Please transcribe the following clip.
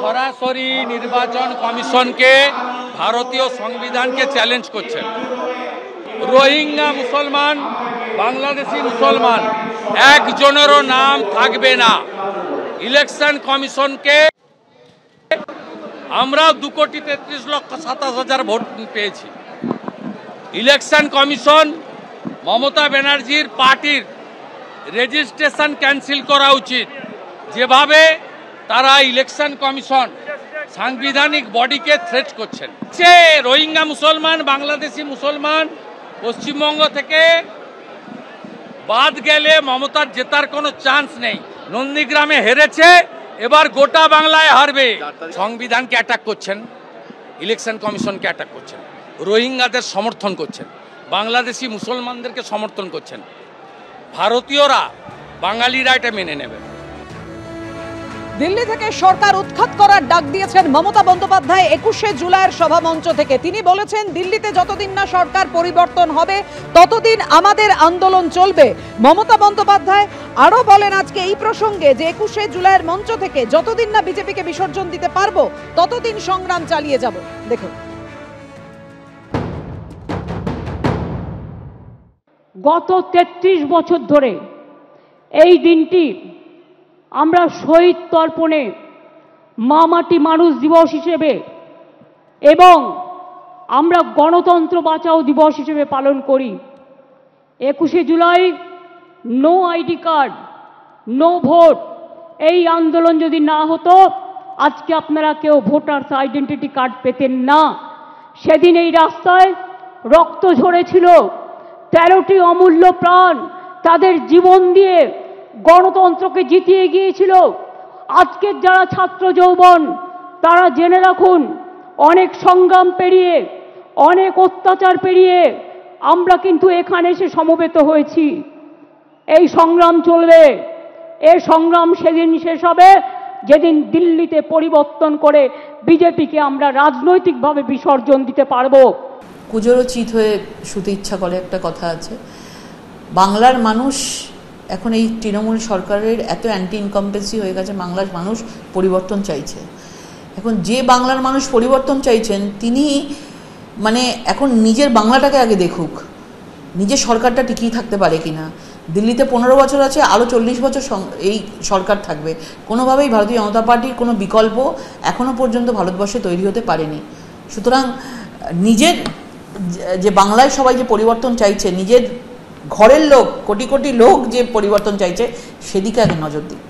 সরাসরি নির্বাচন কমিশনকে ভারতীয় সংবিধানকে চ্যালেঞ্জ করছেন। রোহিঙ্গা মুসলমান, বাংলাদেশি মুসলমান একজনেরও নাম থাকবে না। ইলেকশন কমিশনকে আমরা 2,33,27,000 ভোট পেয়েছি। ইলেকশন কমিশন মমতা ব্যানার্জির পার্টির রেজিস্ট্রেশন ক্যান্সেল করা উচিত। যেভাবে তারা ইলেকশন কমিশন সাংবিধানিক বডিকে থ্রেট করছেন। যে রোহিঙ্গা মুসলমান, বাংলাদেশি মুসলমান পশ্চিমবঙ্গ থেকে বাদ গেলে মমতার জেতার কোনো চান্স নেই। নন্দীগ্রামে হেরেছে, এবার গোটা বাংলায় হারবে। সংবিধানকে অ্যাটাক করছেন, ইলেকশন কমিশনকে অ্যাটাক করছেন, রোহিঙ্গাদের সমর্থন করছেন, বাংলাদেশি মুসলমানদেরকে সমর্থন করছেন। ভারতীয়রা, বাঙালিরা এটা মেনে নেবে। দিল্লি থেকে সরকার উৎখাত করার ডাক দিয়েছেন মমতা বন্দ্যোপাধ্যায় 21শে জুলাইয়ের সভামঞ্চ থেকে। তিনি বলেছেন, দিল্লিতে যতদিন না সরকার পরিবর্তন হবে ততদিন আমাদের আন্দোলন চলবে। মমতা বন্দ্যোপাধ্যায় আরো বলেন আজকে এই প্রসঙ্গে যে 21শে জুলাইয়ের মঞ্চ থেকে যতদিন না বিজেপিকে বিসর্জন দিতে পারবো ততদিন সংগ্রাম চালিয়ে যাব। দেখুন, গত 33 বছর ধরে এই দিনটি আমরা শহীদ তর্পণে মা মাটি মানুষ দিবস হিসেবে এবং আমরা গণতন্ত্র বাঁচাও দিবস হিসেবে পালন করি। 21শে জুলাই no ID card, no vote, এই আন্দোলন যদি না হতো আজকে আপনারা কেউ ভোটার্স আইডেন্টিটি কার্ড পেতেন না। সেদিন এই রাস্তায় রক্ত ঝরেছিল, 13টি অমূল্য প্রাণ তাদের জীবন দিয়ে গণতন্ত্রকে জিতিয়ে গিয়েছিল। আজকের যারা ছাত্র যৌবন তারা জেনে রাখুন, অনেক সংগ্রাম পেরিয়ে, অনেক অত্যাচার পেরিয়ে আমরা কিন্তু এখানে এসে সমবেত হয়েছি। এই সংগ্রাম চলবে। এই সংগ্রাম সেদিন শেষ হবে যেদিন দিল্লিতে পরিবর্তন করে বিজেপিকে আমরা রাজনৈতিকভাবে বিসর্জন দিতে পারবো। কুজোরও চিত হয়ে শুতে ইচ্ছা করে একটা কথা আছে। বাংলার মানুষ এখন এই তৃণমূল সরকারের এত অ্যান্টি ইনকম্পেন্সি হয়ে গেছে, বাংলার মানুষ পরিবর্তন চাইছে। এখন যে বাংলার মানুষ পরিবর্তন চাইছেন তিনি এখন নিজের বাংলাটাকে আগে দেখুক, নিজের সরকারটা টিকিয়ে থাকতে পারে কিনা। দিল্লিতে 15 বছর আছে, আরও 40 বছর এই সরকার থাকবে। কোনোভাবেই ভারতীয় জনতা পার্টির কোনো বিকল্প এখনও পর্যন্ত ভারতবর্ষে তৈরি হতে পারেনি। সুতরাং নিজের যে বাংলায় সবাই যে পরিবর্তন চাইছে, নিজের ঘরের লোক, কোটি কোটি লোক যে পরিবর্তন চাইছে, সেদিকে আগে নজর দিক।